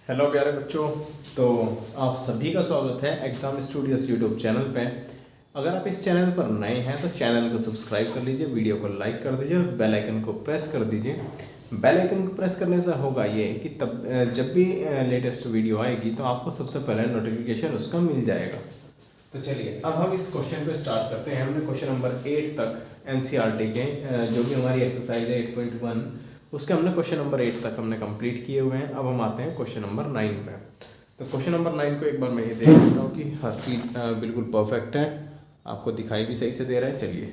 Hello प्यारे बच्चों। तो आप सभी का स्वागत है एग्ज़ाम स्टूडियोज यूट्यूब चैनल पे। अगर आप इस चैनल पर नए हैं तो चैनल को सब्सक्राइब कर लीजिए, वीडियो को लाइक कर दीजिए और बेल आइकन को प्रेस कर दीजिए। बेल आइकन को प्रेस करने से होगा ये कि तब जब भी लेटेस्ट वीडियो आएगी तो आपको सबसे पहले नोटिफिकेशन उसका मिल जाएगा। तो चलिए अब हम इस क्वेश्चन को स्टार्ट करते हैं। हमने क्वेश्चन नंबर 8 तक एनसीईआरटी के जो भी हमारी एक्सरसाइज है 8.1 उसके हमने क्वेश्चन नंबर 8 तक हमने कंप्लीट किए हुए हैं। अब हम आते हैं क्वेश्चन नंबर 9 पे। तो क्वेश्चन नंबर 9 को एक बार मैं ये देख लेता हूँ कि हर चीज़ बिल्कुल परफेक्ट है, आपको दिखाई भी सही से दे रहा है। चलिए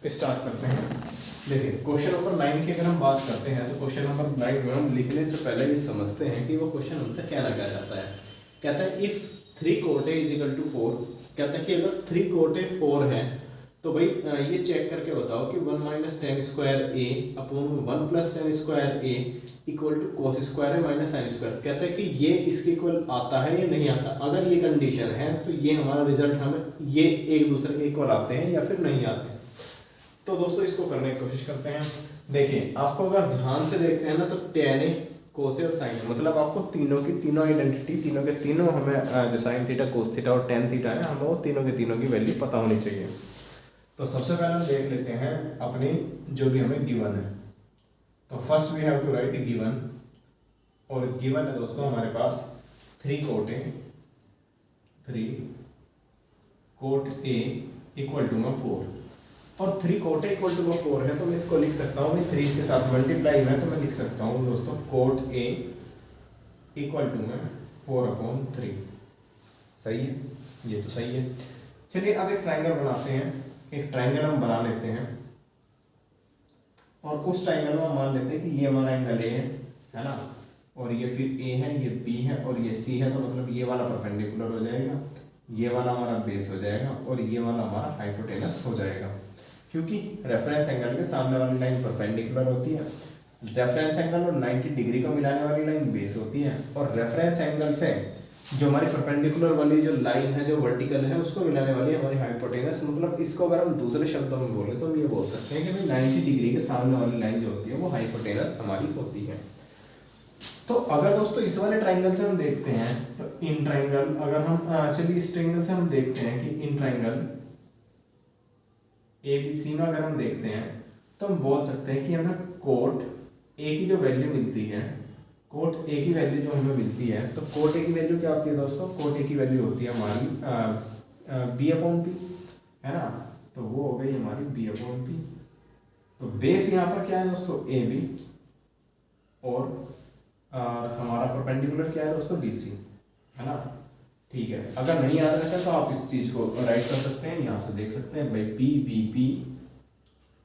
तो स्टार्ट करते हैं। देखिए क्वेश्चन नंबर 9 की अगर हम बात करते हैं तो क्वेश्चन नंबर 9 में हम लिखने से पहले ये समझते हैं कि वो क्वेश्चन हमसे कहना क्या चाहता है। कहता है इफ़ 3 कोटे इज इक्वल टू 4। कहता है कि अगर 3 कोटे 4 है तो भाई ये चेक करके बताओ कि 1 minus tan square A upon 1 plus tan square A equal to cos square है माइनस साइन स्क्वायर। कहता है कि ये इसके इक्वल आता है या नहीं आता। अगर ये कंडीशन है तो ये हमारा रिजल्ट हमें ये एक दूसरे के इक्वल आते हैं या फिर नहीं आते हैं। तो दोस्तों इसको करने की कोशिश करते हैं। देखिए आपको अगर ध्यान से देखते हैं ना तो टेन ए कोस और साइन, मतलब आपको तीनों की तीनों आइडेंटिटी, तीनों के तीनों हमें जो साइन थीटा कोस थीटा और टेन थीटा है हमें वो तीनों के तीनों की वैल्यू पता होनी चाहिए। तो सबसे पहले हम देख लेते हैं अपनी जो भी हमें गिवन है। तो first we have to write given, और गिवन है दोस्तों हमारे पास 3 cot A, 3 cot A equal to में 4, और 3 कोट ए इक्वल टू में 4 है तो मैं इसको लिख सकता हूँ 3 के साथ मल्टीप्लाई में, तो मैं लिख सकता हूँ दोस्तों कोट ए इक्वल टू में 4/3। सही है, ये तो सही है। चलिए अब एक ट्रायंगल बनाते हैं। एक ट्रायंगल हम बना लेते हैं और उस ट्रायंगल में हम मान लेते हैं कि ये हमारा एंगल ए है ना, और ये फिर ए है, ये बी है और ये सी है। तो मतलब ये वाला परपेंडिकुलर हो जाएगा, ये वाला हमारा बेस हो जाएगा और ये वाला हमारा हाइपोटेनस हो जाएगा, क्योंकि रेफरेंस एंगल के सामने वाली लाइन परपेंडिकुलर होती है। रेफरेंस एंगल और 90 डिग्री को मिलाने वाली लाइन बेस होती है, और रेफरेंस एंगल से जो हमारी परपेंडिकुलर वाली जो लाइन है जो वर्टिकल है उसको मिलाने वाली हमारी हाइपोटेनस। मतलब इसको अगर हम दूसरे शब्दों में बोले तो हम ये बोल सकते हैं कि भाई 90 डिग्री के सामने वाली लाइन जो होती है वो हाइपोटेनस हमारी होती है। तो अगर दोस्तों इस वाले ट्रायंगल से हम देखते हैं तो इन ट्रायंगल, अगर हम चलिए इस ट्रायंगल से हम देखते हैं कि इन ट्रायंगल ABC में अगर हम देखते हैं तो हम बोल सकते हैं कि हमें कोट ए की जो वैल्यू मिलती है, कोट ए की वैल्यू जो हमें मिलती है, तो कोट ए की वैल्यू क्या होती है दोस्तों? कोट ए की वैल्यू होती है हमारी B/P, है ना। तो वो हो गई हमारी B/P। तो बेस यहाँ पर क्या है दोस्तों? AB, और हमारा परपेंडिकुलर क्या है दोस्तों? BC, है ना। ठीक है, अगर नहीं याद रखा तो आप इस चीज़ को राइट कर सकते हैं, यहाँ से देख सकते हैं भाई PBP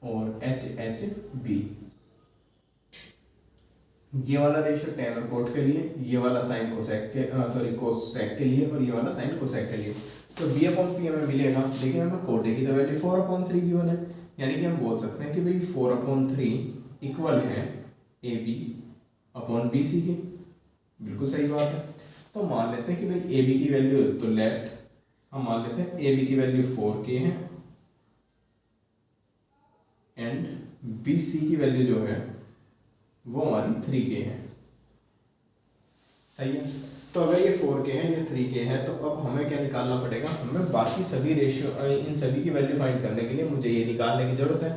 और HHB। ये वाला रेशियो टेन और कोट के लिए, ये वाला साइन कोसेक के कोसेक के लिए, और ये वाला साइन कोसेक के लिए। तो B/P हमें मिलेगा, लेकिन हमें कोट ए की तो वैल्यू 4/3 गिवन है, यानी कि हम बोल सकते हैं कि भाई 4/3 इक्वल है AB/BC के। बिल्कुल सही बात है। तो मान लेते हैं कि भाई AB की वैल्यू, तो लेट हम मान लेते हैं AB की वैल्यू 4K है एंड BC की वैल्यू जो है वो हमारी 3K है। सही है। तो अगर ये 4K है, ये 3K है, तो अब हमें क्या निकालना पड़ेगा? हमें बाकी सभी रेशियो, इन सभी की वैल्यू फाइंड करने के लिए मुझे ये निकालने की जरूरत है।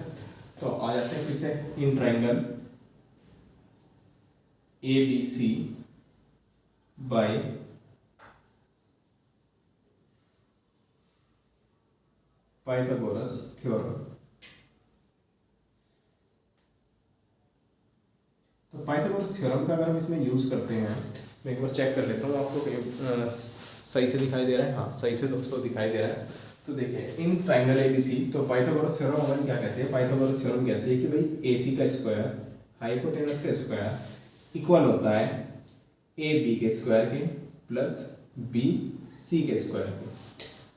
तो आ जाते हैं फिर से in triangle ABC by Pythagoras theorem. तो पाइथागोरस थ्योरम का अगर हम इसमें यूज़ करते हैं, मैं एक बार चेक कर लेता हूँ आपको सही से दिखाई दे रहा है। हाँ सही से दोस्तों दिखाई दे रहा है। तो देखिए इन ट्रायंगल ABC, तो पाइथागोरस थ्योरम हमें क्या कहते हैं? पाइथागोरस थ्योरम कहते हैं कि भाई AC का स्क्वायर हाइपोटेनस का स्क्वायर इक्वल होता है AB के स्क्वायर के प्लस BC के स्क्वायर के।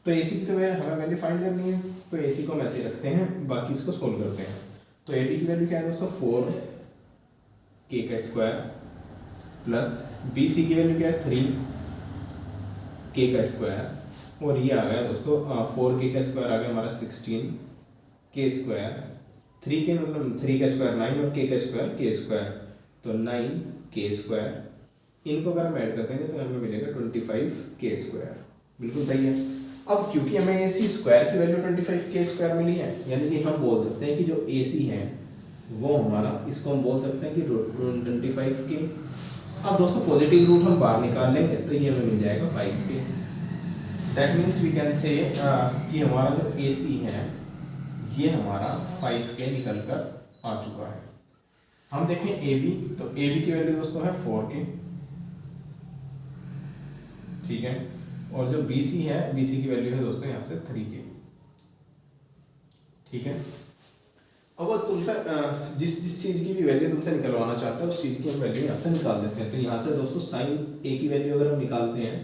तो AC की तो हमें वैल्यू फाइंड करनी है, तो AC को हम ऐसे रखते हैं, बाकी इसको सोल्व करते हैं। तो AB की वैल्यू क्या है दोस्तों? 4K का स्क्वायर प्लस BC की वैल्यू क्या है? 3K का स्क्वायर, और ये आ गया दोस्तों 4K का स्क्वायर आ गया हमारा 16K स्क्वायर, 3K का स्क्वायर 9 और K का स्क्वायर K स्क्वायर, तो 9K स्क्वायर इनको अगर हम ऐड कर देंगे तो हमें मिलेगा 25k²। बिल्कुल सही है। अब क्योंकि हमें ए सी स्क्वायर की वैल्यू 25k² मिली है, यानी कि हम बोल सकते हैं कि जो ए सी है वो हमारा, इसको हम बोल सकते हैं कि 25k। अब दोस्तों पॉजिटिव रूट हम बाहर निकाल लेंगे तो ये हमें मिल जाएगा 5k। That means we can से कि हमारा जो ए सी है ये हमारा 5k निकल कर आ चुका है। हम देखें ए बी, तो ए बी की वैल्यू दोस्तों है 4k, ठीक है। और जो बी सी है, बी सी की वैल्यू है दोस्तों यहाँ से 3k, ठीक है। अब तुमसे जिस जिस चीज़ की भी वैल्यू तुमसे निकलवाना चाहता है उस चीज़ की हम वैल्यू यहाँ से निकाल देते हैं। तो यहाँ से दोस्तों साइन ए की वैल्यू अगर हम निकालते हैं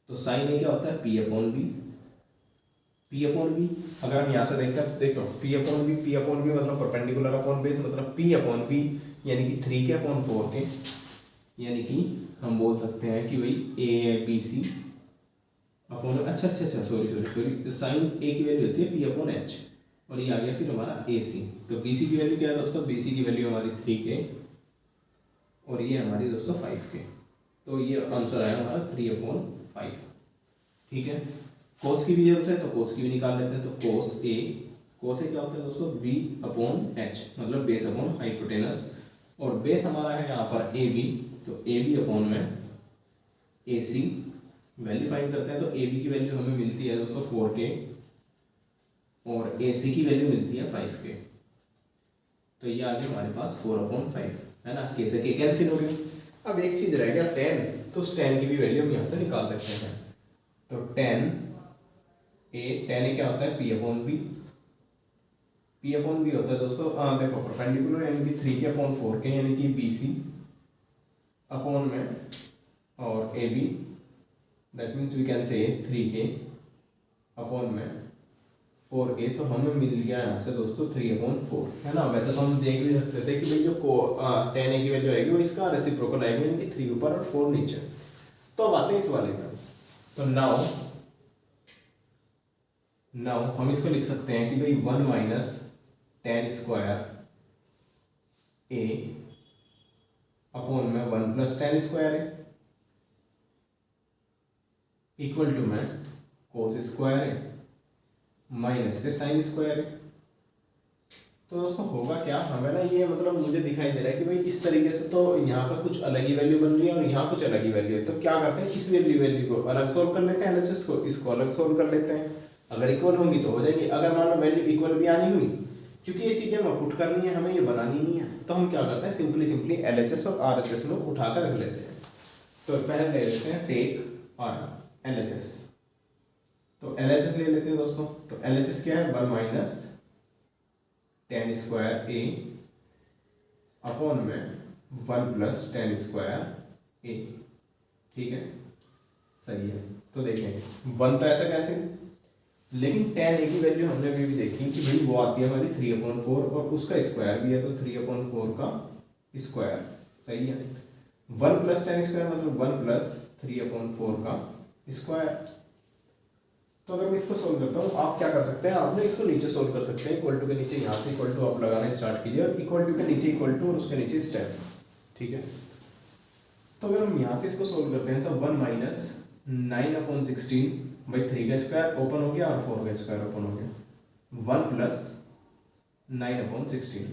तो साइन ए क्या होता है, P upon B. P upon B अगर हम यहाँ से देखते हैं तो देखो पी अपॉन बी मतलब परपेंडिकुलर अपॉन बेस, मतलब पी अपॉन बी यानी कि 3k अपॉन 4k, यानी कि हम बोल सकते हैं कि भाई ए बी सी अपॉन, अच्छा सॉरी, साइन ए की वैल्यू होती है पी अपॉन एच, और ये आ गया फिर हमारा ए सी। तो बी सी की वैल्यू क्या है दोस्तों, बी सी की वैल्यू हमारी 3k और ये हमारी दोस्तों 5k। तो ये आंसर आया हमारा 3/5, ठीक है। कोस की भी जरूरत है तो कोस की भी निकाल लेते हैं। तो कोस ए क्या होता है दोस्तों, बी अपॉन एच, मतलब बेस अपॉन हाइपोटेनस, और बेस हमारा है यहाँ पर ए बी, तो ए बी अपॉन में ए सी वैल्यू फाइंड करते हैं। तो ए बी की वैल्यू हमें मिलती है दोस्तों 4k और ए सी की वैल्यू मिलती है 5k। तो ये आ गया हमारे पास 4/5, है ना। के से के कैंसिल हो गया। अब एक चीज रह गया 10, तो उस 10 की भी वैल्यू हम यहाँ से निकाल सकते हैं। तो 10 ए क्या होता है, P upon B. P upon B होता है दोस्तों देखो परपेंडिकुलर यानी कि 3k अपॉन 4k, यानी कि बी सी अपॉन में और A B, that means we can say 3k upon में 4k। तो हमें मिल गया यहाँ से दोस्तों 3/4, है ना। वैसे तो हम देख भी सकते थे कि भाई जो 10 की वैल्यू आएगी वो इसका रेसिप्रोकल आएगी, यानी कि 3 ऊपर और 4 नीचे। तो अब आते हैं इस वाले पर। तो नाउ हम इसको लिख सकते हैं कि भाई 1 minus tan square A upon में 1 plus tan square A equal to में कोस स्क्वायर ए माइनस के साइन स्क्वायर ए। तो दोस्तों होगा क्या, हमें ना ये मतलब मुझे दिखाई दे रहा है कि भाई इस तरीके से तो यहाँ पर कुछ अलग ही वैल्यू बन रही है और यहाँ कुछ अलग ही वैल्यू है। तो क्या करते हैं, इस वैल्यू को अलग सोल्व कर लेते हैं, एलएचएस को इसको अलग सोल्व कर लेते हैं। अगर इक्वल होंगी तो हो जाएगी, अगर मान लो वैल्यू इक्वल भी आनी हुई, क्योंकि ये चीज़ें हमें पुट करनी है, हमें ये बनानी नहीं है, तो हम क्या करते हैं सिंपली एलएचएस और आरएचएस में उठाकर रख लेते हैं। तो पहले ले लेते हैं टेक और एलएचएस। तो एलएचएस ले लेते हैं दोस्तों। तो एलएचएस क्या है, 1 minus tan square A upon में 1 प्लस tan स्क्वायर ए, ठीक है, सही है। तो देखें बनता ऐसा कैसे, लेकिन tan ए की वैल्यू हमने अभी भी देखी कि भाई वो आती है हमारी 3/4 और उसका स्क्वायर भी है, तो 3/4 का स्क्वायर, सही है। 1 प्लस tan स्क्वायर मतलब 1 प्लस 3/4 का स्क्वायर। तो अगर मैं इसको सोल्व करता हूँ, आप क्या कर सकते हैं, आपने इसको नीचे सोल्व कर सकते हैं। इक्वल टू के नीचे यहाँ से इक्वल टू आप लगाना स्टार्ट कीजिए, और इक्वल टू के नीचे इक्वल टू और उसके नीचे स्टेप, ठीक है। तो अगर हम यहाँ से इसको सोल्व करते हैं तो 1 माइनस 9/16 भाई 3 का स्क्वायर ओपन हो गया और 4 का स्क्वायर ओपन हो गया, 1 प्लस 9/16।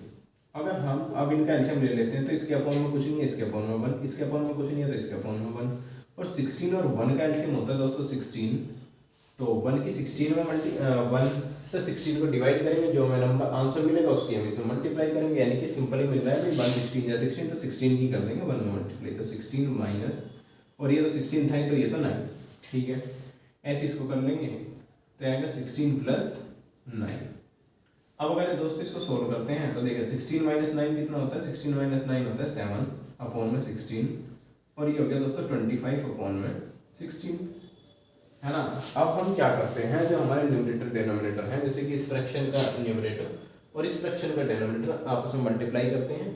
अगर हम अब इनका एलसीएम ले लेते हैं तो इसके अपॉन में कुछ नहीं है, इसके अपॉन में 1, इसके अपॉन में कुछ नहीं है तो इसके अपॉन में 1, और 16 और 1 का एलसीएम होता है दोस्तों 16। तो 1 की 16 में 1 से 16 को डिवाइड करेंगे, जो हमें नंबर आंसर मिलेगा उसकी हम इसमें मल्टीप्लाई करेंगे, यानी कि सिंपली मिल रहा है भाई 1 16 या 16, तो 16 की कर देंगे 1 में मल्टीप्लाई, तो 16 माइनस, और ये तो 16 था ही तो ये तो 9, ठीक है। ऐसे इसको कर लेंगे तो आएगा 16 प्लस 9। अब अगर दोस्तों इसको सोल्व करते हैं तो देखिए 16 माइनस 9 कितना होता है, 16 माइनस 9 होता है 7 अपॉन में 16, और ये हो गया दोस्तों 25 अपॉन में 16, है ना। अब हम क्या करते हैं, जो हमारे न्यूमरेटर डिनोमिनेटर है, जैसे कि इस फ्रैक्शन का न्यूमरेटर और इस फ्रैक्शन का डिनोमिनेटर आपस में मल्टीप्लाई करते हैं।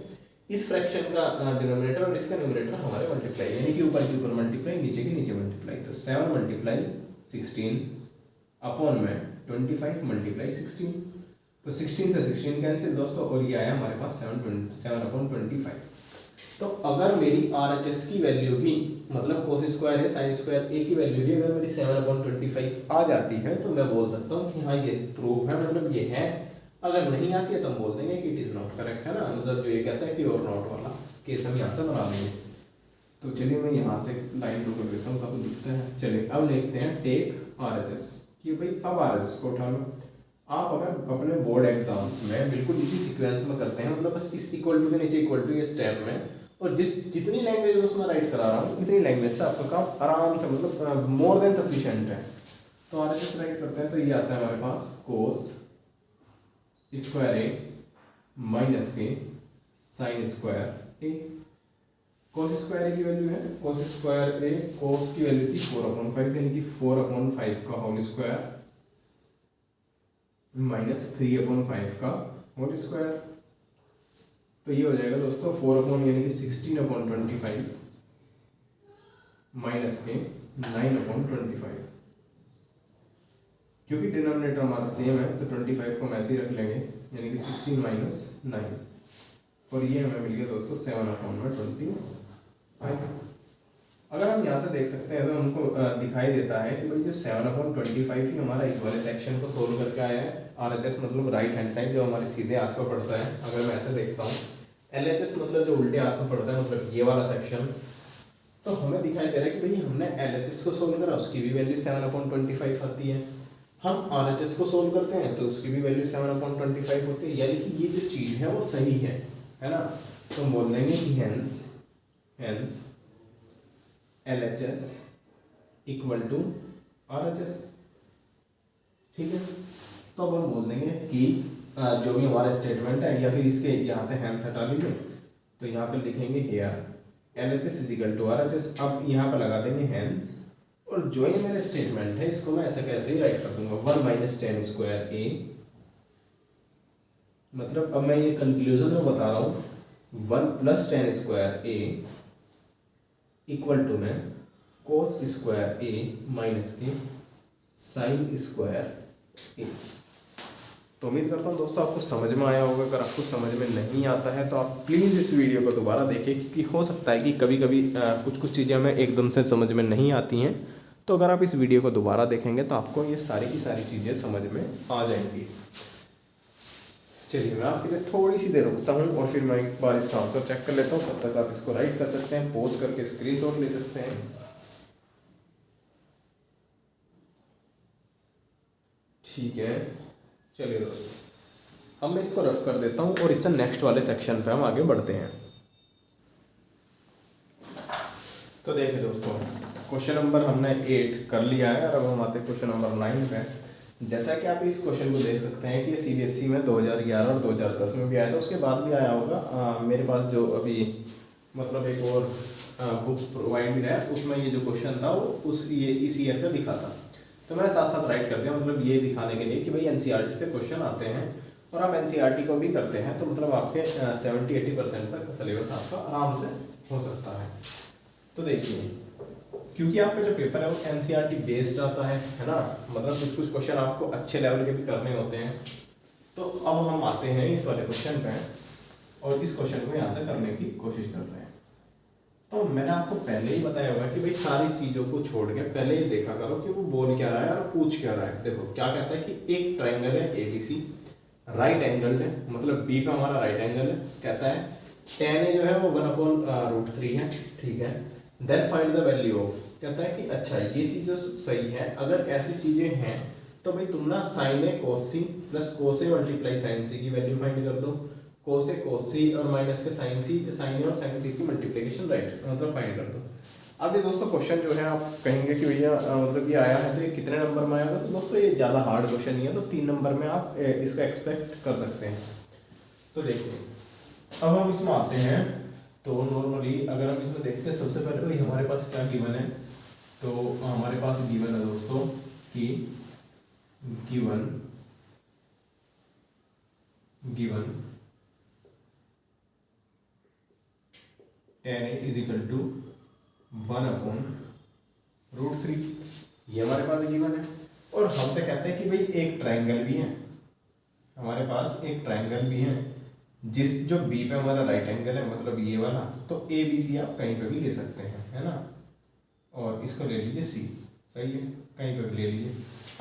इस फ्रैक्शन का डिनोमिनेटर और इसका न्यूमरेटर हमारे मल्टीप्लाई, यानी कि ऊपर के ऊपर मल्टीप्लाई, नीचे के नीचे मल्टीप्लाई। तो 7 मल्टीप्लाई 16 अपॉन में 25 मल्टीप्लाई 16, तो 16 से 16 कैंसिल दोस्तों, और ये आया हमारे पास 7/25। तो अगर मेरी RHS की वैल्यू भी मतलब cos स्क्वायर है sin स्क्वायर a की वैल्यू भी अगर मेरी 7/25 आ जाती है तो मैं बोल सकता हूँ कि हाँ ये प्रूव है, मतलब ये है। अगर नहीं आती है तो हम बोल देंगे कि इट इज़ नॉट करेक्ट, है ना, मतलब जो ये कहता है कि और नॉट वाला केस हम यहाँ से बना देंगे। तो चलिए मैं यहाँ से लाइन ड्रॉ कर देता हूँ तब दिखता है। चलिए अब लिखते हैं टेक RHS कि भाई अब RHS को उठा लो। आप अगर अपने बोर्ड एग्जाम्स में बिल्कुल इसी सीक्वेंस में करते हैं, मतलब बस इस इक्वल टू के नीचे इक्वल टू ये स्टेप में, और जितनी लैंग्वेज उसमें राइट करा रहा हूँ इतनी लैंग्वेज से आपका काम आराम से मतलब मोर देन सफिशिएंट है। तो RHS राइट करते हैं तो ये आता है हमारे पास कोस स्क्वायर ए माइनस के साइन स्क्वायर ए। कोस स्क्वायर ए की वैल्यू है, कोस स्क्वायर ए कोस की वैल्यू थी 4/5 यानी कि 4/5 का होल स्क्वायर माइनस 3/5 का होल स्क्वायर। तो ये हो जाएगा दोस्तों 4 यानी कि 16/25 माइनस के 9/25। क्योंकि डिनोमिनेटर हमारा सेम है तो 25 को हम ऐसे ही रख लेंगे यानी कि 16 माइनस 9, और ये हमें मिल गया दोस्तों 7/25। अगर हम यहाँ से देख सकते हैं तो हमको दिखाई देता है कि भाई जो 7/25 ही हमारा इस वाले सेक्शन को सोल्व करके आया है। RHS मतलब राइट हैंड साइड जो हमारे सीधे हाथ पर पड़ता है, अगर मैं ऐसे देखता हूँ। LHS मतलब जो उल्टे हाथ में पड़ता है, मतलब ये वाला सेक्शन। तो हमें दिखाई दे रहा है कि भाई हमने LHS को सोल्व करा, उसकी भी वैल्यू 7/25 आती है। हम RHS को सोल्व करते हैं तो उसकी भी वैल्यू 7/25 होती है, यानी कि ये जो चीज़ है वो सही है ना। तो हम बोल देंगे कि hence LHS equal to RHS। ठीक है, तो अब हम बोल देंगे कि जो भी हमारा स्टेटमेंट है, या फिर इसके यहाँ से हैंस हटा लीजिए तो यहाँ पे लिखेंगे here LHS is equal to RHS। अब यहाँ पे लगा देंगे हैंस, और जो ये मेरा स्टेटमेंट है इसको मैं ऐसे कैसे ही राइट कर दूंगा 1 माइनस 10 स्क्वायर ए। मतलब अब मैं ये कंक्लूजन में बता रहा हूँ 1 plus 10 square A equal to में कोस स्क्वायर ए माइनस के साइन स्क्वायर ए। तो उम्मीद करता हूँ दोस्तों आपको समझ में आया होगा। अगर आपको समझ में नहीं आता है तो आप प्लीज़ इस वीडियो को दोबारा देखिए, क्योंकि हो सकता है कि कभी कभी कुछ चीज़ें हमें एकदम से समझ में नहीं आती हैं। तो अगर आप इस वीडियो को दोबारा देखेंगे तो आपको ये सारी की सारी चीज़ें समझ में आ जाएंगी। चलिए मैं आपके लिए थोड़ी सी देर रुकता हूँ और फिर मैं एक बार इसका आंसर चेक कर लेता हूँ। तब तक आप इसको राइट कर सकते हैं, पॉज करके स्क्रीनशॉट ले सकते हैं। ठीक है, चलिए दोस्तों अब मैं इसको रफ कर देता हूँ और इससे नेक्स्ट वाले सेक्शन पे हम आगे बढ़ते हैं। तो देखिए दोस्तों, क्वेश्चन नंबर हमने 8 कर लिया है और अब हम आते हैं क्वेश्चन नंबर 9 पे। जैसा कि आप इस क्वेश्चन को देख सकते हैं कि ये CBSE में 2011 और 2010 में भी आया था, उसके बाद भी आया होगा। मेरे पास जो अभी मतलब एक और बुक प्रोवाइड है उसमें ये जो क्वेश्चन था वो ये इस ईयर का दिखा था। तो मैंने साथ साथ राइट कर दिया, मतलब ये दिखाने के लिए कि भाई NCERT से क्वेश्चन आते हैं और आप NCERT को भी करते हैं तो मतलब आपके 70-80% तक सिलेबस आपका आराम से हो सकता है। तो देखिए, क्योंकि आपका जो पेपर है वो NCERT बेस्ड आता है ना, मतलब कुछ क्वेश्चन आपको अच्छे लेवल के भी करने होते हैं। तो अब हम आते हैं इस वाले क्वेश्चन पे और इस क्वेश्चन को यहाँ से करने की कोशिश करते हैं। तो मैंने आपको पहले ही बताया होगा कि भाई सारी चीज़ों को छोड़ के पहले ही देखा करो कि वो बोल क्या रहा है और पूछ क्या रहा है। देखो क्या कहता है कि एक ट्राइंगल है ABC, राइट एंगल है, मतलब B पे हमारा राइट एंगल है। कहता है tan A जो है वो 1/√3 है, ठीक है। Then find the value of, कहता है कि अच्छा ये चीज़ तो सही है, अगर ऐसी चीज़ें हैं तो भाई तुम ना sin A cos C plus cos A multiply sin C की वैल्यू फाइंड कर दो। cos A cos C और माइनस के sin A और sin C की मल्टीप्लिकेशन राइट मतलब फाइंड कर दो। अब ये दोस्तों क्वेश्चन जो है आप कहेंगे कि भैया मतलब ये आया है तो ये कितने नंबर में आएगा। तो दोस्तों ये ज़्यादा हार्ड क्वेश्चन नहीं है, तो 3 नंबर में आप इसको एक्सपेक्ट कर सकते हैं। तो देखिए अब हम इसमें आते हैं। तो नॉर्मली अगर हम इसमें देखते हैं सबसे पहले भाई हमारे पास क्या गिवन है। तो हमारे पास गिवन है दोस्तों कि given tan A is equal to 1/√3, ये हमारे पास गिवन है। और हमसे कहते हैं कि भाई एक ट्रायंगल भी है, हमारे पास एक ट्रायंगल भी है जिस जो बी पे हमारा राइट एंगल है मतलब ये वाला, तो ए बी सी आप कहीं पे भी ले सकते हैं, है ना। और इसको ले लीजिए सी, सही है, कहीं पे भी ले लीजिए।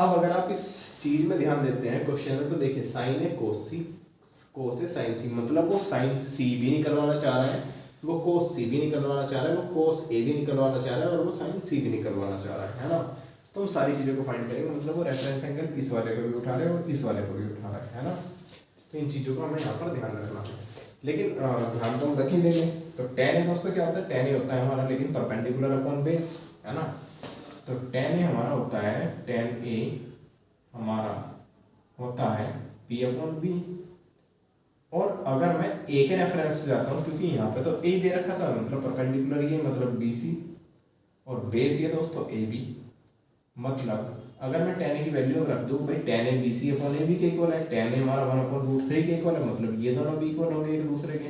अब अगर आप इस चीज में ध्यान देते हैं क्वेश्चन में, तो देखिए साइन है कोस सी, कोस है साइन सी, मतलब वो साइन सी भी निकलवाना चाह रहा है, वो कोस सी भी निकलवाना चाह रहा है, वो कोस ए भी निकलवाना चाह रहा है, और वो साइन सी भी निकलवाना चाह रहा है ना। तो हम सारी चीज़ों को फाइंड करेंगे, मतलब वो रेफरेंस एंगल इस वाले को भी उठा रहे हैं और इस वाले को भी उठा रहा है ना। तो इन चीज़ों का हमें यहाँ पर ध्यान रखना है, लेकिन ध्यान तो हम रख ही लेंगे। तो टेन है दोस्तों क्या होता है, टेन ही होता है हमारा, लेकिन परपेंडिकुलर अपॉन बेस, है ना। तो टेन ए हमारा होता है, टेन ए हमारा होता है पी अपॉन बी। और अगर मैं ए के रेफरेंस से जाता हूँ, क्योंकि यहाँ पे तो ए दे रखा था, मतलब परपेंडिकुलर ये मतलब बी सी, और बेस ये दोस्तों ए बी, मतलब अगर मैं टेन ए की वैल्यू रख दूँ भाई, tan A B C upon A B के इक्वल है, टेन ए हमारा 1/√3 के इक्वल है, मतलब ये दोनों भी इक्वल होंगे एक दूसरे के।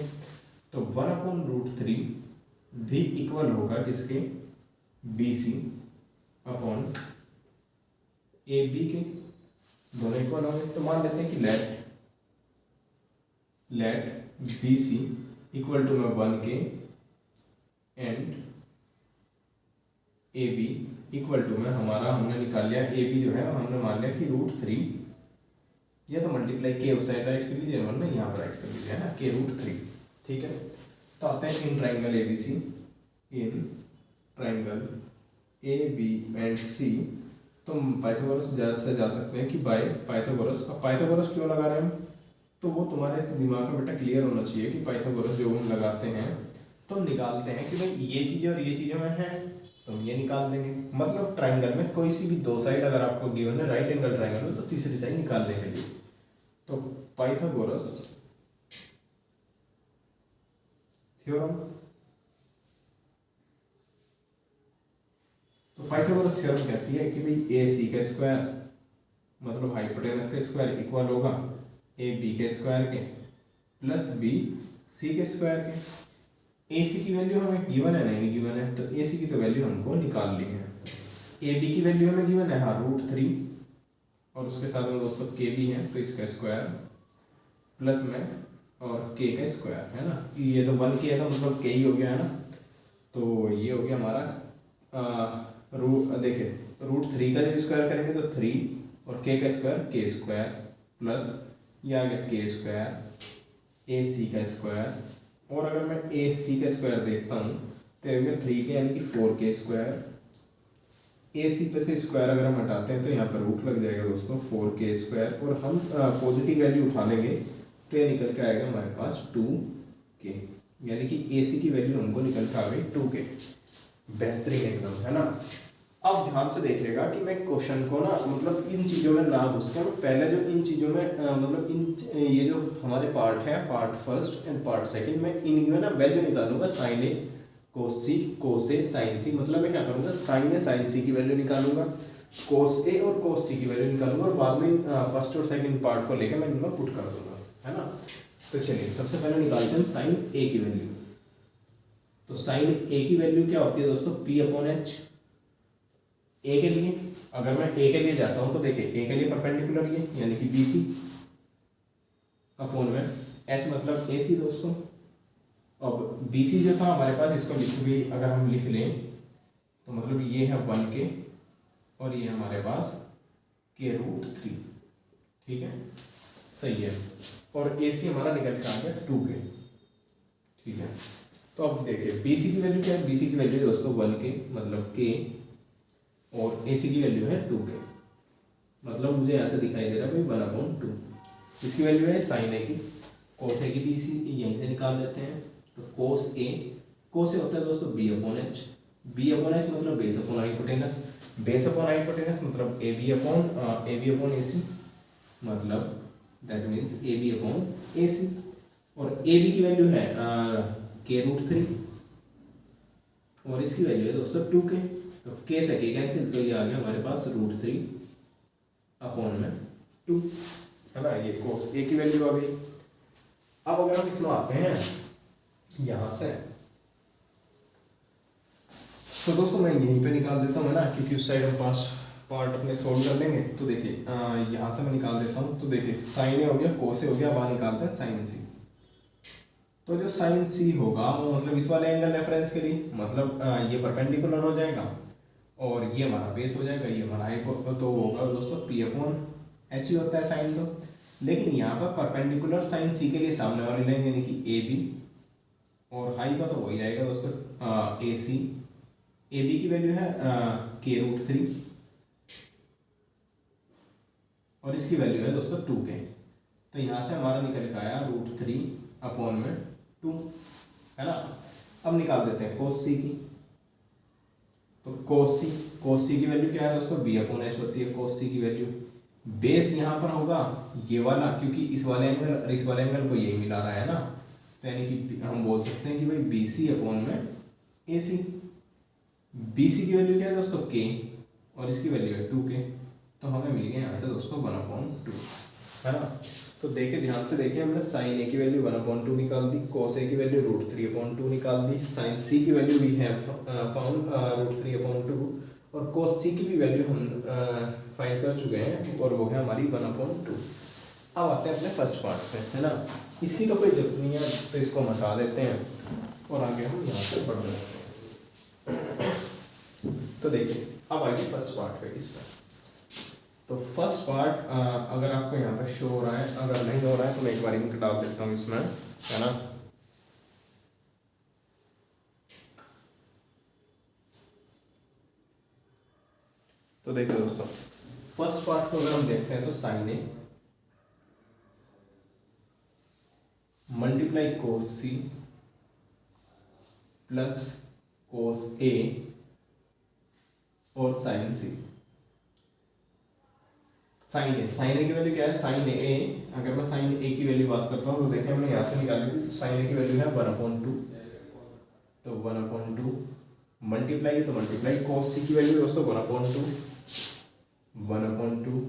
तो 1/√3 भी इक्वल होगा किसके, B C upon A B के, दोनों इक्वल होंगे। तो मान लेते हैं कि let B C equal to में 1k and A B equal to में हमारा हमने निकाल लिया, ए बी जो है हमने मान लिया कि √3, ये तो मल्टीप्लाई के उस साइड राइट कर लीजिए, वरना यहाँ पर राइट कर लीजिए, है ना, के √3, ठीक है। तो आते हैं in triangle A B C, in triangle A B and C, तो पाइथागोरस से जा सकते हैं कि बाय पाइथागोरस। अब पाइथागोरस क्यों लगा रहे हैं हम, तो वो तुम्हारे दिमाग में बेटा क्लियर होना चाहिए कि पाइथागोरस जो हम लगाते हैं तो हम निकालते हैं कि भाई ये चीज़ें और ये चीज़ें में हैं, तो हम ये निकाल देंगे। मतलब ट्राइंगल में कोई सी भी दो साइड अगर आपको गिवन है राइट एंगल ट्राइंगल में, तो तीसरी साइड निकालने के लिए तो पाइथागोरस थ्योरम, तो पाइथागोरस थ्योरम कहती है कि भाई ए सी का स्क्वायर मतलब हाइपोटेनस का स्क्वायर इक्वल होगा ए बी के स्क्वायर के प्लस बी सी के स्क्वायर के। ए सी की वैल्यू हमें गिवन है, नहीं गिवन है, तो ए सी की तो वैल्यू हमको निकाल ली है। ए बी की वैल्यू हमें गिवन है, हाँ √3, और उसके साथ में दोस्तों के भी है, तो इसका स्क्वायर प्लस में और के का स्क्वायर, है ना। ये तो 1k है तो मतलब के ही हो गया, है ना। तो ये हो गया हमारा देखिए √3 का जब स्क्वायर करेंगे तो 3 और के का स्क्वायर के स्क्वायर प्लस ये आ गया के स्क्वायर ए सी का स्क्वायर, और अगर मैं ए सी का स्क्वायर देखता हूँ तो ये हो गया 3 के यानी कि 4k स्क्वायर। ए सी पे से स्क्वायर अगर हम हटाते हैं तो यहाँ पर रूट लग जाएगा दोस्तों 4k स्क्वायर, और हम पॉजिटिव वैल्यू उठा लेंगे तो ये निकल के आएगा हमारे पास 2k, यानी कि ए सी की वैल्यू हमको निकल के आ गई 2k। बेहतरीन एकदम, है ना। अब ध्यान से देखिएगा कि मैं क्वेश्चन को ना मतलब इन चीज़ों में ना घुस कर पहले जो इन चीज़ों में मतलब इन ये जो हमारे पार्ट है, part first and part second में, इनमें ना वैल्यू निकालूंगा साइन ए कोस सी, कोस ए साइन सी, मतलब मैं क्या करूँगा साइन ए साइन सी की वैल्यू निकालूंगा, कोस ए और कोस सी की वैल्यू निकालूंगा, और बाद में फर्स्ट और सेकंड पार्ट को लेकर मैं इनका पुट कर दूंगा, है ना। तो चलिए सबसे पहले निकालते हैं साइन ए की वैल्यू। तो साइन ए की वैल्यू क्या होती है दोस्तों, पी अपॉन एच। ए के लिए अगर मैं ए के लिए जाता हूं तो देखिए ए के लिए परपेंडिकुलर ये यानी कि बी सी अपॉन में एच मतलब ए सी दोस्तों। अब बी सी जो था हमारे पास, इसको लिख भी अगर हम लिख लें तो मतलब ये है 1k और ये हमारे पास k√3, ठीक है, सही है। और ए सी हमारा निकल के आ गया 2k, ठीक है। तो अब देखिए बी सी की वैल्यू क्या है, बी सी की वैल्यू है दोस्तों 1k मतलब k, और ए सी की वैल्यू है 2k, मतलब मुझे यहाँ से दिखाई दे रहा है भाई 1/2। इसकी वैल्यू है साइन ए की, कोस ए की बी सी यहीं से निकाल देते हैं। तो कोस ए होता है दोस्तों B upon H, B upon H मतलब base upon hypotenuse, base upon hypotenuse मतलब A B upon A C, मतलब that means A B upon A C. और ए बी की वैल्यू है k√3 और इसकी वैल्यू है दोस्तों 2k, तो k से k कैंसिल, तो ये आ गया हमारे पास √3 अपॉन में 2, है ना। ये कोस ए की वैल्यू आ गई। अब अगर हम इसमें आते हैं यहाँ से, तो दोस्तों मैं यहीं पे निकाल देता हूँ, है ना, क्योंकि उस साइड हम पार्ट अपने सोल्व कर लेंगे। तो देखिए यहाँ से मैं निकाल देता हूँ, तो देखिए साइन ए हो गया, कोस ए हो गया, अब निकालते हैं साइन सी। तो जो साइन सी होगा वो मतलब इस वाले एंगल रेफरेंस के लिए मतलब ये परपेंडिकुलर हो जाएगा और ये हमारा बेस हो जाएगा, ये हमारा हाइपो तो होगा दोस्तों पी अपॉन एच ही होता है साइन तो। लेकिन यहाँ पर परपेंडिकुलर साइन सी के लिए सामने वाली लाइन यानी कि ए बी और हाई का तो वही रहेगा दोस्तों ए सी। ए बी की वैल्यू है k√3 और इसकी वैल्यू है दोस्तों 2k। तो यहाँ से हमारा निकल के आया √3/2 है ना। अब निकाल देते हैं cos c की। तो cos c की वैल्यू क्या है दोस्तों b/h होती है cos c की वैल्यू। बेस यहाँ पर होगा ये वाला क्योंकि इस वाले एंगल को यही मिला रहा है ना, तो यानी कि हम बोल सकते हैं कि भाई BC/AC। BC की वैल्यू क्या है दोस्तों k और इसकी वैल्यू है 2k। तो हमें मिल गया यहाँ से दोस्तों 1/2 है ना। तो देखिए ध्यान से देखिए, हमने साइन ए की वैल्यू 1/2 निकाल दी, cos ए की वैल्यू √3/2 निकाल दी, साइन सी की वैल्यू भी है फाउंड √3/2 और cos सी की भी वैल्यू हम फाइंड कर चुके हैं और वो है हमारी 1/2। अब आते हैं अपने फर्स्ट पार्ट पे, है ना। इसकी तो कोई जरूरत नहीं है तो इसको हम हटा देते हैं और आगे हम यहाँ से बढ़ रहे हैं। तो देखिए अब आइए फर्स्ट पार्ट पे इस पर। तो फर्स्ट पार्ट अगर आपको यहाँ पे शो हो रहा है, अगर नहीं हो रहा है तो मैं एक बार इनको डाल देता हूँ इसमें, है ना। तो देखिए दोस्तों फर्स्ट पार्ट को अगर हम देखते हैं तो sine A multiply cos C plus cos A और साइन सी। साइन ए की वैल्यू क्या है, साइन ए अगर मैं साइन ए की वैल्यू बात करता हूँ तो देखिए हमने यहाँ से निकाली थी, तो साइन ए की वैल्यू है 1/2। तो 1/2 मल्टीप्लाई है तो मल्टीप्लाई कोस सी की वैल्यू दोस्तों 1/2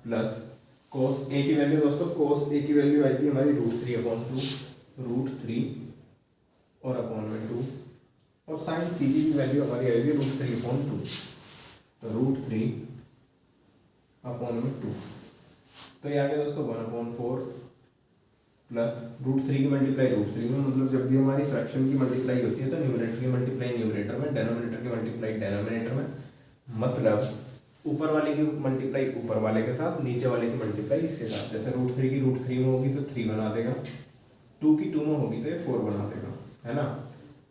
प्लस कोस ए की वैल्यू दोस्तों, कोस ए की वैल्यू आई थी हमारी √3/2 और अपॉन में 2 और साइन सी की वैल्यू हमारी आई थी √3/2 तो √3/2। तो ये आ गया दोस्तों 1/4 प्लस √3 की मल्टीप्लाई √3 में, मतलब जब भी हमारी फ्रैक्शन की मल्टीप्लाई होती है तो न्यूमरेटर की मल्टीप्लाई न्यूमरेटर में, डेनोमिनेटर की मल्टीप्लाई डेनोमिनेटर में, मतलब ऊपर वाले की मल्टीप्लाई ऊपर वाले के साथ, नीचे वाले की मल्टीप्लाई इसके साथ। जैसे √3 की √3 में होगी तो 3 बना देगा, 2 की 2 में होगी तो ये 4 बना देगा, है ना।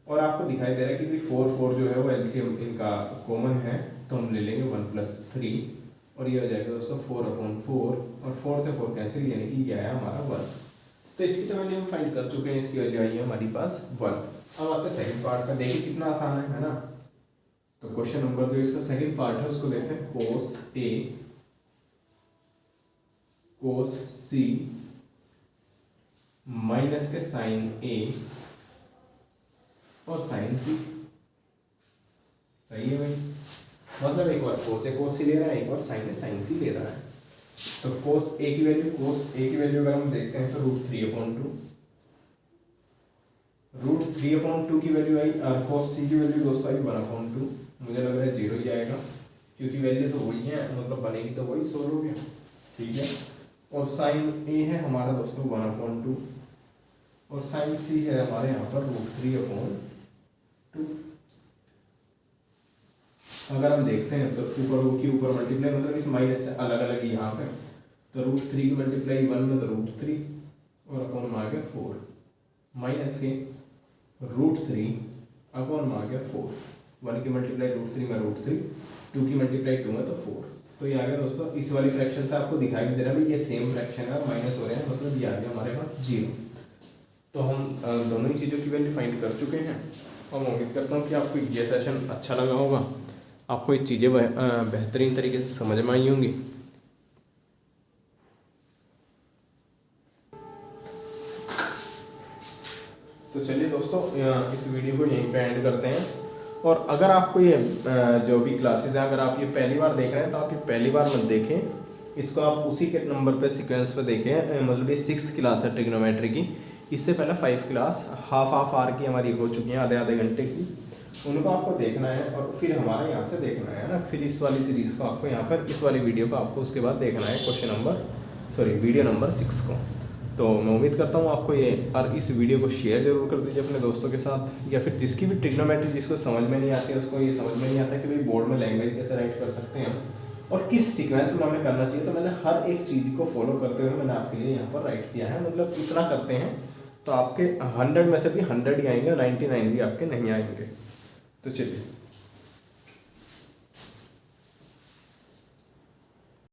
और आपको दिखाई दे रहा है कि भाई 4 जो है वो एलसीएम इनका कॉमन है तो हम ले लेंगे 1 + 3 और ये हो जाएगा दोस्तों 4/4 और 4 से 4 कैंसिल यानी कि ये आया हमारा 1। तो इसकी तो वैल्यू हम फाइंड कर चुके हैं, इसकी वैल्यू आई है हमारी पास 1। अब आते हैं सेकंड पार्ट का, देखिए कितना आसान है ना। तो क्वेश्चन नंबर जो इसका सेकंड पार्ट है उसको देखते हैं, cos A cos C minus के साइन A और साइन C। सही है भाई, मतलब एक बार cos A cos C ले रहा है, एक बार sin A sin C ले रहा है। तो cos A की वैल्यू अगर हम देखते हैं तो √3/2 की वैल्यू आई और cos C की वैल्यू दोस्तों आई 1/2। मुझे लग रहा है 0 ही आएगा क्योंकि वैल्यू तो वही है, मतलब बनेगी तो वही, सोल्व हो गया, ठीक है। और साइन A है हमारा दोस्तों 1/2 और साइन C है हमारे यहाँ पर √3/2। अगर हम देखते हैं तो ऊपर मल्टीप्लाई, मतलब इस माइनस से अलग अलग ही यहाँ पे, तो √3 की मल्टीप्लाई 1 में तो √3 और अपॉन में आ गया 4 माइनस के √3/में आ गया 4। 1 की मल्टीप्लाई √3 में √3, 2 की मल्टीप्लाई 2 में तो 4। तो ये आ गया दोस्तों, इस वाली फ्रैक्शन से आपको दिखाई भी दे रहा है भाई ये सेम फ्रैक्शन है, माइनस हो रहे हैं, मतलब ये आ गया हमारे पास 0। तो हम दोनों ही चीज़ों की वैल्यू फाइंड कर चुके हैं और मैं उम्मीद करता हूँ कि आपको ये सेशन अच्छा लगा होगा, आपको ये चीज़ें बेहतरीन तरीके से समझ में आई होंगी। तो चलिए दोस्तों इस वीडियो को यहीं पे एंड करते हैं। और अगर आपको ये जो भी क्लासेस हैं, अगर आप ये पहली बार देख रहे हैं तो आप ये पहली बार मत देखें, इसको आप उसी के नंबर पे सीक्वेंस पे देखें। मतलब ये 6th क्लास है ट्रिग्नोमेट्री की, इससे पहले 5 क्लास हाफ आवर की हमारी हो चुकी हैं, आधे घंटे की, उनको आपको देखना है और फिर हमारा यहाँ से देखना है ना। फिर इस वाली सीरीज़ को आपको यहाँ पर, इस वाली वीडियो को आपको उसके बाद देखना है, वीडियो नंबर 6 को। तो मैं उम्मीद करता हूँ आपको ये और इस वीडियो को शेयर जरूर कर दीजिए अपने दोस्तों के साथ, या फिर जिसकी भी ट्रिग्नोमेट्री जिसको समझ में नहीं आती है उसको ये समझ में नहीं आता कि भाई बोर्ड में लैंग्वेज कैसे राइट कर सकते हैं और किस सीक्वेंस में हमें करना चाहिए। तो मैंने हर एक चीज़ को फॉलो करते हुए मैंने आपके लिए यहाँ पर राइट किया है। मतलब इतना करते हैं तो आपके 100 में से भी 100 ही आएंगे, 99 भी आपके नहीं आएंगे। तो चलिए